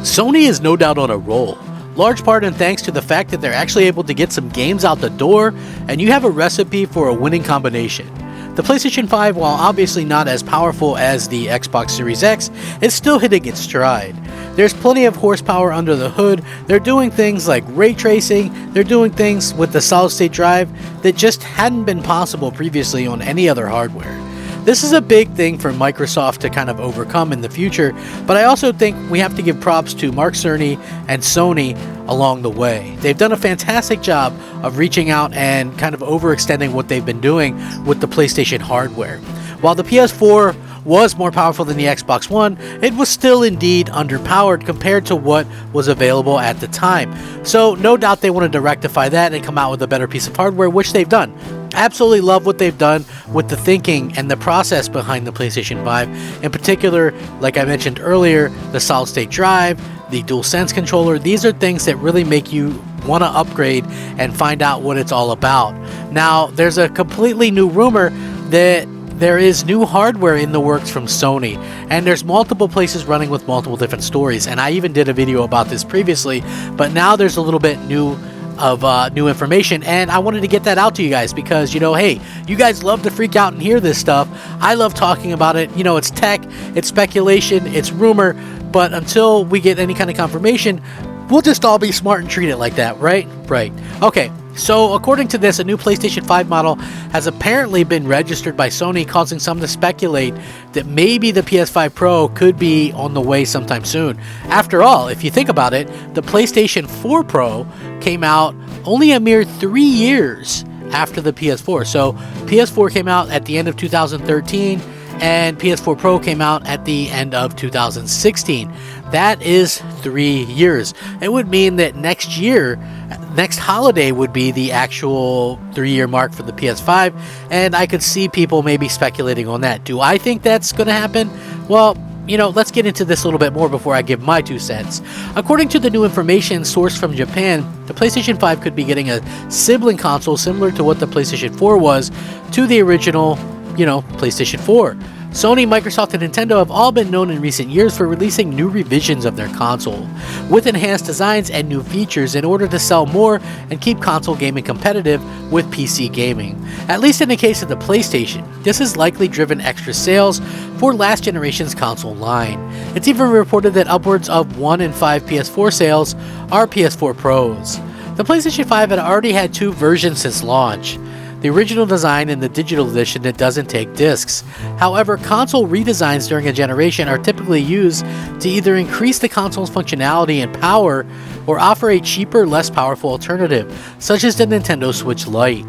Sony is no doubt on a roll, large part in thanks to the fact that they're actually able to get some games out the door, and you have a recipe for a winning combination. The PlayStation 5, while obviously not as powerful as the Xbox Series X, is still hitting its stride. There's plenty of horsepower under the hood. They're doing things like ray tracing, they're doing things with the solid state drive that just hadn't been possible previously on any other hardware. This is a big thing for Microsoft to kind of overcome in the future, but I also think we have to give props to Mark Cerny and Sony along the way. They've done a fantastic job of reaching out and kind of overextending what they've been doing with the PlayStation hardware. While the PS4 was more powerful than the Xbox One, it was still indeed underpowered compared to what was available at the time. So no doubt they wanted to rectify that and come out with a better piece of hardware, which they've done. Absolutely love what they've done with the thinking and the process behind the PlayStation 5. In particular, like I mentioned earlier, the solid state drive, the DualSense controller. These are things that really make you want to upgrade and find out what it's all about. Now, there's a completely new rumor that there is new hardware in the works from Sony, and there's multiple places running with multiple different stories, and I even did a video about this previously, but now there's a little bit new information, and I wanted to get that out to you guys because, hey, you guys love to freak out and hear this stuff. I love talking about it. It's tech, it's speculation, it's rumor, but until we get any kind of confirmation, we'll just all be smart and treat it like that, right? Right. Okay. So, according to this, a new PlayStation 5 model has apparently been registered by Sony, causing some to speculate that maybe the PS5 Pro could be on the way sometime soon. After all, if you think about it, the PlayStation 4 Pro came out only a mere 3 years after the PS4. So, PS4 came out at the end of 2013, and PS4 Pro came out at the end of 2016. That is 3 years. It would mean that next holiday would be the actual 3-year mark for the PS5, and I could see people maybe speculating on that. Do I think that's going to happen? Well, let's get into this a little bit more before I give my 2 cents. According to the new information sourced from Japan, the PlayStation 5 could be getting a sibling console similar to what the PlayStation 4 was to the original, PlayStation 4. Sony, Microsoft, and Nintendo have all been known in recent years for releasing new revisions of their console, with enhanced designs and new features in order to sell more and keep console gaming competitive with PC gaming. At least in the case of the PlayStation, this has likely driven extra sales for last generation's console line. It's even reported that upwards of 1 in 5 PS4 sales are PS4 Pros. The PlayStation 5 had already had 2 versions since launch: the original design and the digital edition that doesn't take discs. However, console redesigns during a generation are typically used to either increase the console's functionality and power or offer a cheaper, less powerful alternative, such as the Nintendo Switch Lite.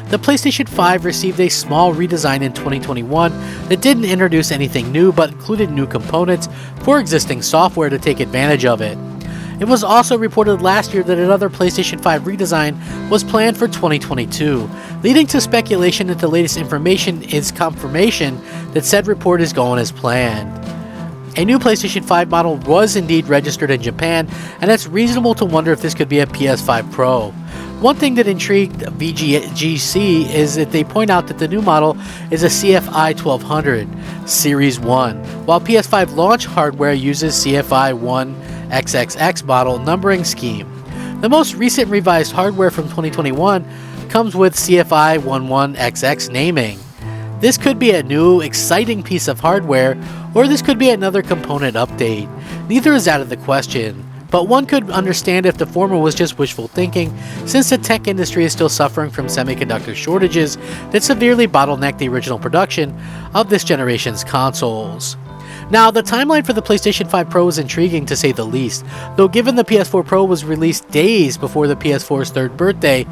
The PlayStation 5 received a small redesign in 2021 that didn't introduce anything new but included new components for existing software to take advantage of it. It was also reported last year that another PlayStation 5 redesign was planned for 2022, leading to speculation that the latest information is confirmation that said report is going as planned. A new PlayStation 5 model was indeed registered in Japan, and it's reasonable to wonder if this could be a PS5 Pro. One thing that intrigued VGC is that they point out that the new model is a CFI 1200 Series 1, while PS5 launch hardware uses CFI 1XXX model numbering scheme. The most recent revised hardware from 2021 comes with CFI 11XX naming. This could be a new, exciting piece of hardware, or this could be another component update. Neither is out of the question, but one could understand if the former was just wishful thinking, since the tech industry is still suffering from semiconductor shortages that severely bottlenecked the original production of this generation's consoles. Now, the timeline for the PlayStation 5 Pro is intriguing to say the least, though given the PS4 Pro was released days before the PS4's 3rd birthday.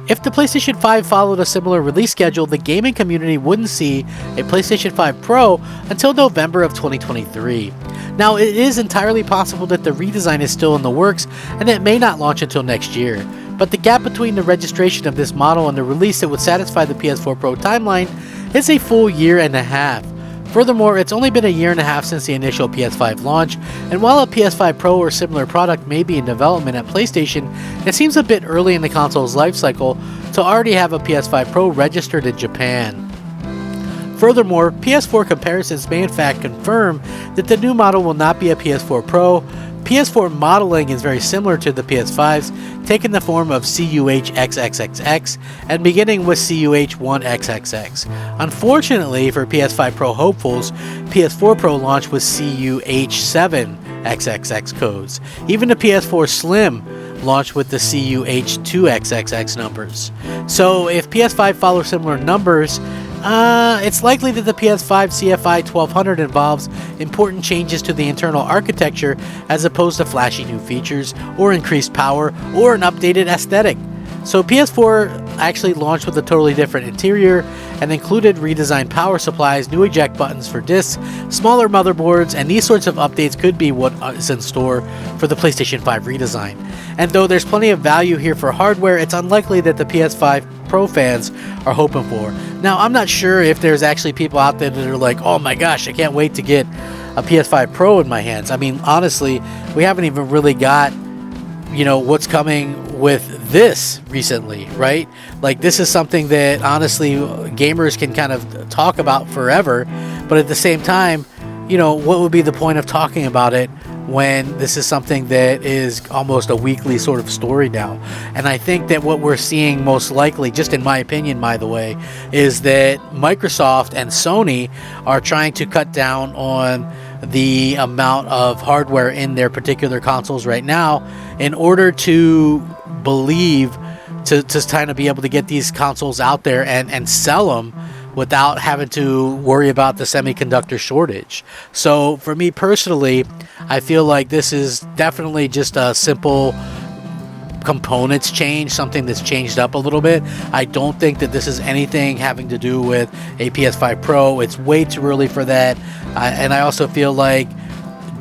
If the PlayStation 5 followed a similar release schedule, the gaming community wouldn't see a PlayStation 5 Pro until November of 2023. Now, it is entirely possible that the redesign is still in the works and it may not launch until next year, but the gap between the registration of this model and the release that would satisfy the PS4 Pro timeline is a full year and a half. Furthermore, it's only been a year and a half since the initial PS5 launch, and while a PS5 Pro or similar product may be in development at PlayStation, it seems a bit early in the console's life cycle to already have a PS5 Pro registered in Japan. Furthermore, PS4 comparisons may in fact confirm that the new model will not be a PS4 Pro, PS4 modeling is very similar to the PS5's, taking the form of CUH-XXXX and beginning with CUH-1XXX. Unfortunately for PS5 Pro hopefuls, PS4 Pro launched with CUH-7XXX codes. Even the PS4 Slim launched with the CUH-2XXX numbers. So if PS5 follows similar numbers, it's likely that the PS5 CFI 1200 involves important changes to the internal architecture as opposed to flashy new features or increased power or an updated aesthetic. So PS4 actually launched with a totally different interior and included redesigned power supplies, new eject buttons for discs, smaller motherboards, and these sorts of updates could be what is in store for the PlayStation 5 redesign. And though there's plenty of value here for hardware, it's unlikely that the PS5 Pro fans are hoping for. Now, I'm not sure if there's actually people out there that are like, oh my gosh, I can't wait to get a PS5 Pro in my hands. I mean, honestly, we haven't even really got, what's coming with this recently, right? Like, this is something that honestly gamers can kind of talk about forever, but at the same time, what would be the point of talking about it when this is something that is almost a weekly sort of story now? And I think that what we're seeing most likely, just in my opinion, by the way, is that Microsoft and Sony are trying to cut down on the amount of hardware in their particular consoles right now in order to kind of be able to get these consoles out there and sell them without having to worry about the semiconductor shortage. So for me personally, I feel like this is definitely just a simple components change, something that's changed up a little bit. I don't think that this is anything having to do with a PS5 Pro. It's way too early for that. And I also feel like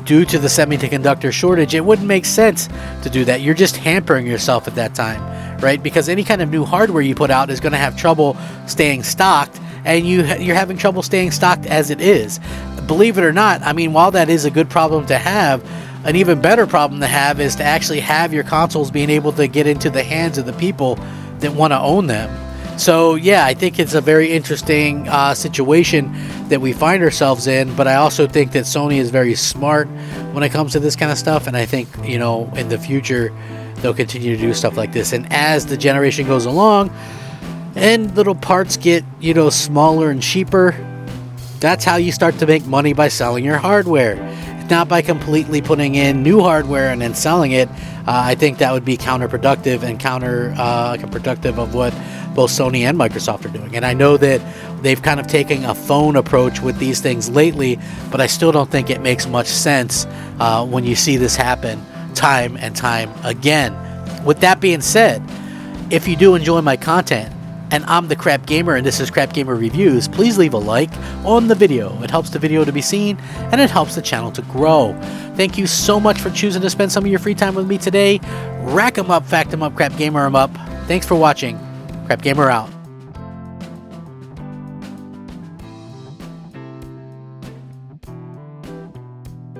due to the semiconductor shortage, it wouldn't make sense to do that. You're just hampering yourself at that time, right? Because any kind of new hardware you put out is going to have trouble staying stocked, and you're having trouble staying stocked as it is. Believe it or not, I mean, while that is a good problem to have, an even better problem to have is to actually have your consoles being able to get into the hands of the people that want to own them. So yeah, I think it's a very interesting situation that we find ourselves in, but I also think that Sony is very smart when it comes to this kind of stuff, and I think, in the future they'll continue to do stuff like this. And as the generation goes along and little parts get, smaller and cheaper, that's how you start to make money, by selling your hardware, not by completely putting in new hardware and then selling it. I think that would be counterproductive and counterproductive of what both Sony and Microsoft are doing. And I know that they've kind of taken a phone approach with these things lately, but I still don't think it makes much sense when you see this happen time and time again. With that being said, if you do enjoy my content, and I'm the Crap Gamer and this is Crap Gamer Reviews, please leave a like on the video. It helps the video to be seen and it helps the channel to grow. Thank you so much for choosing to spend some of your free time with me today. Rack 'em up, fact 'em up, Crap Gamer 'em up. Thanks for watching. Crap Gamer out.